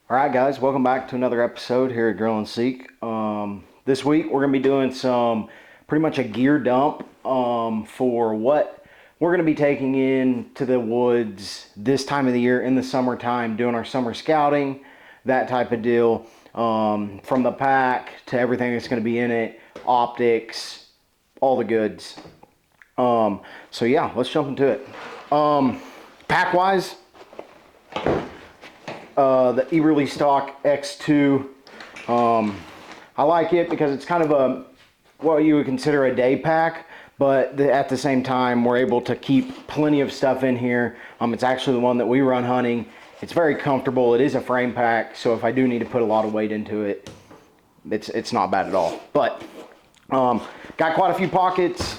All right, guys, welcome back to another episode here at Drill and Seek. This week we're going to be doing pretty much a gear dump for what we're going to be taking into the woods this time of the year in the summertime, doing our summer scouting, that type of deal. From the pack to everything that's going to be in it, optics, all the goods. So yeah, let's jump into it. Pack-wise, the Eberly Stock X2. I like it because it's kind of what you would consider a day pack, but at the same time, we're able to keep plenty of stuff in here. It's actually the one that we run hunting. It's very comfortable. It is a frame pack, so if I do need to put a lot of weight into it, it's not bad at all. But got quite a few pockets.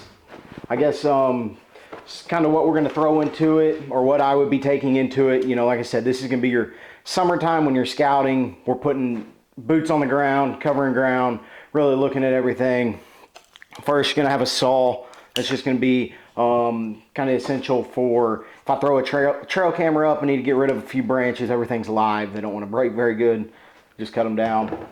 I guess it's kind of what we're going to throw into it, or what I would be taking into it. You know, like I said, this is going to be your summertime when you're scouting. We're putting boots on the ground, covering ground, really looking at everything. First, you're going to have a saw. That's just going to be kind of essential for if I throw a trail camera up, I need to get rid of a few branches. Everything's live. They don't want to break very good. Just cut them down.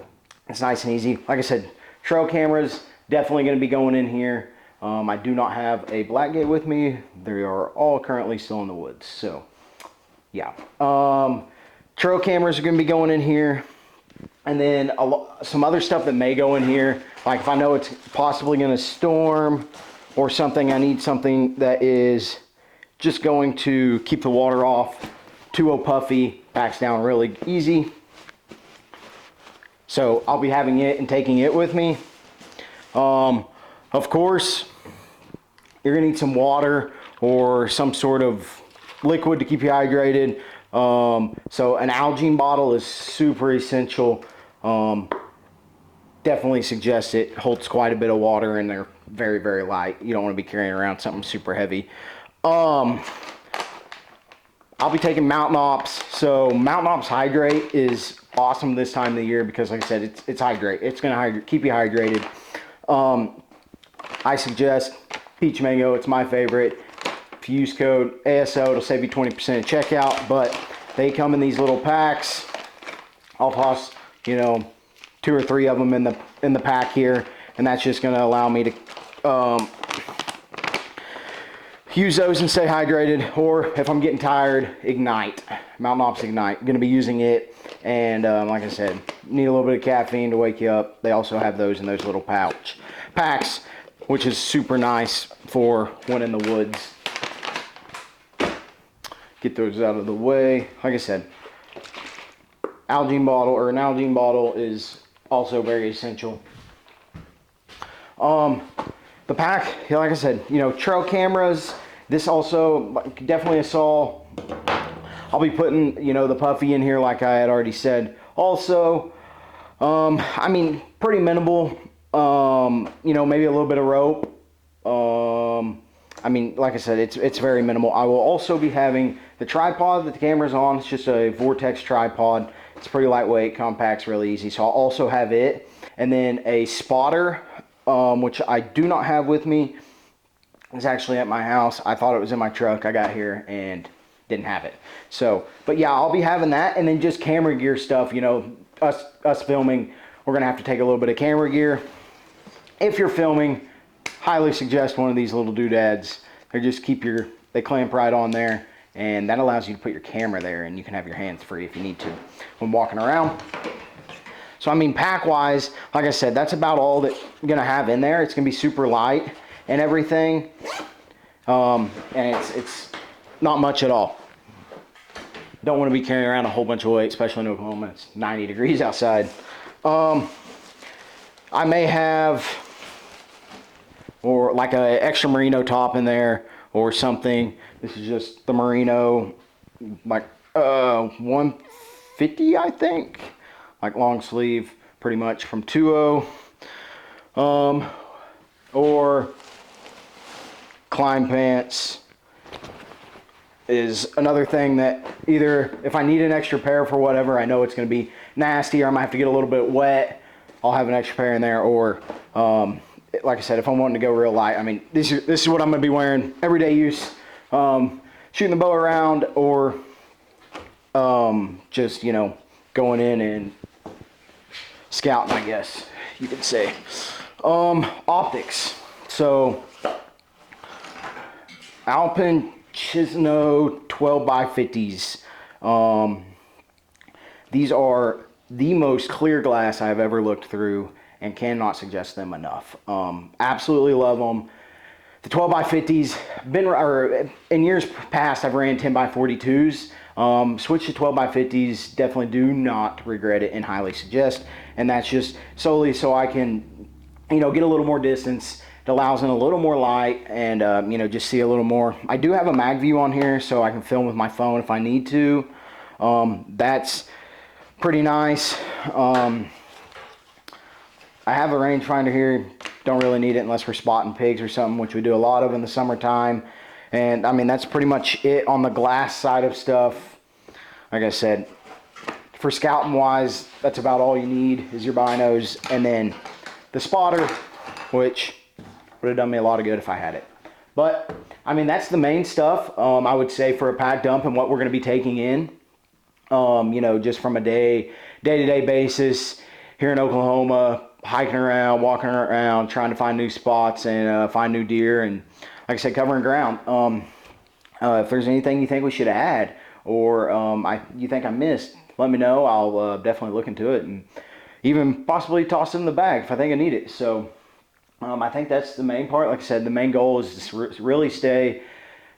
It's nice and easy. Like I said, trail cameras definitely going to be going in here. I do not have a Blackgate with me. They are all currently still in the woods. So, yeah. Trail cameras are going to be going in here. And then some other stuff that may go in here. Like if I know it's possibly going to storm or something, I need something that is just going to keep the water off. TUO Puffy backs down really easy. So I'll be having it and taking it with me. Of course, you're gonna need some water or some sort of liquid to keep you hydrated. So an Algene bottle is super essential. Definitely suggest it. Holds quite a bit of water and they're very, very light. You don't want to be carrying around something super heavy. I'll be taking Mountain Ops. So Mountain Ops Hydrate is awesome this time of the year because, like I said, it's hydrate. It's gonna keep you hydrated. I suggest Peach Mango. It's my favorite. If you use code ASO, it'll save you 20% at checkout. But they come in these little packs. I'll toss, 2 or 3 of them in the pack here, and that's just going to allow me to use those and stay hydrated. Or if I'm getting tired, Ignite, Mountain Ops Ignite. I'm going to be using it, and like I said, need a little bit of caffeine to wake you up. They also have those in those little packs, which is super nice for when in the woods. Get those out of the way. Like I said, an Algene bottle is also very essential. The pack, like I said, trail cameras. This also definitely a saw. I'll be putting, the Puffy in here like I had already said. Also, I mean, pretty minimal. Maybe a little bit of rope. I mean, like I said, it's very minimal. I will also be having the tripod that the camera's on. It's just a Vortex tripod. It's pretty lightweight, compact's really easy. So I'll also have it. And then a spotter, which I do not have with me. It's actually at my house. I thought it was in my truck. I got here and didn't have it. So, but yeah, I'll be having that. And then just camera gear stuff, us filming, we're going to have to take a little bit of camera gear. If you're filming, highly suggest one of these little doodads. They clamp right on there, and that allows you to put your camera there, and you can have your hands free if you need to when walking around. So I mean, pack-wise, like I said, that's about all that I'm gonna have in there. It's gonna be super light and everything, and it's not much at all. Don't want to be carrying around a whole bunch of weight, especially in Oklahoma. It's 90 degrees outside. I may have like a extra merino top in there or something. This is just the merino, like 150, I think, like long sleeve, pretty much from TUO. Or climb pants is another thing that either if I need an extra pair for whatever, I know it's going to be nasty, or I might have to get a little bit wet, I'll have an extra pair in there. Or like I said, if I'm wanting to go real light, I mean, this is what I'm going to be wearing, everyday use, shooting the bow around, or just going in and scouting, I guess you could say. Optics. So Alpen 12x50s. These are the most clear glass I've ever looked through and cannot suggest them enough. Absolutely love them. The 12x50s, in years past, I've ran 10x42s. Switch to 12x50s, definitely do not regret it and highly suggest. And that's just solely so I can, get a little more distance. It allows in a little more light and, just see a little more. I do have a mag view on here so I can film with my phone if I need to. That's pretty nice. I have a rangefinder here. Don't really need it unless we're spotting pigs or something, which we do a lot of in the summertime. And I mean, that's pretty much it on the glass side of stuff. Like I said, for scouting wise, that's about all you need is your binos, and then the spotter, which would have done me a lot of good if I had it. But I mean, that's the main stuff. I would say for a pack dump and what we're going to be taking in. Just from a day-to-day basis here in Oklahoma, hiking around, walking around, trying to find new spots and find new deer, and like I said, covering ground. If there's anything you think we should add or you think I missed, let me know. I'll definitely look into it and even possibly toss it in the bag if I think I need it. So I think that's the main part. Like I said, the main goal is to really stay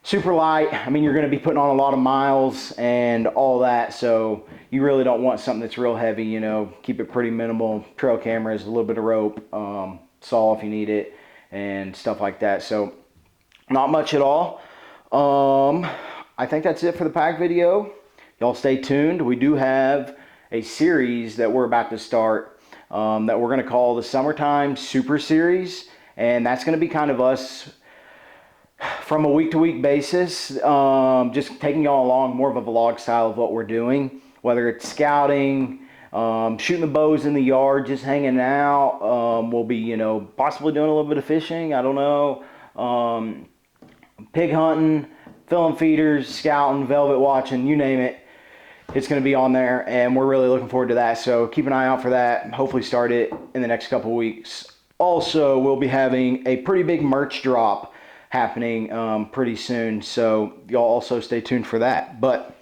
super light. I mean, you're going to be putting on a lot of miles and all that, so you really don't want something that's real heavy. Keep it pretty minimal. Trail cameras, a little bit of rope, saw if you need it, and stuff like that. So not much at all. I think that's it for the pack video. Y'all stay tuned. We do have a series that we're about to start that we're going to call the Summertime Super Series, and that's going to be kind of us from a week-to-week basis, just taking y'all along more of a vlog style of what we're doing, whether it's scouting, shooting the bows in the yard, just hanging out. We'll be, possibly doing a little bit of fishing, I don't know, pig hunting, filling feeders, scouting, velvet watching, you name it. It's going to be on there, and we're really looking forward to that, so keep an eye out for that. Hopefully start it in the next couple weeks. Also, we'll be having a pretty big merch drop happening pretty soon, so y'all also stay tuned for that. But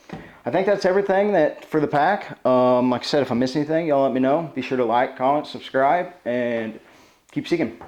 I think that's everything for the pack. Like I said, if I miss anything, y'all let me know. Be sure to like, comment, subscribe, and keep seeking.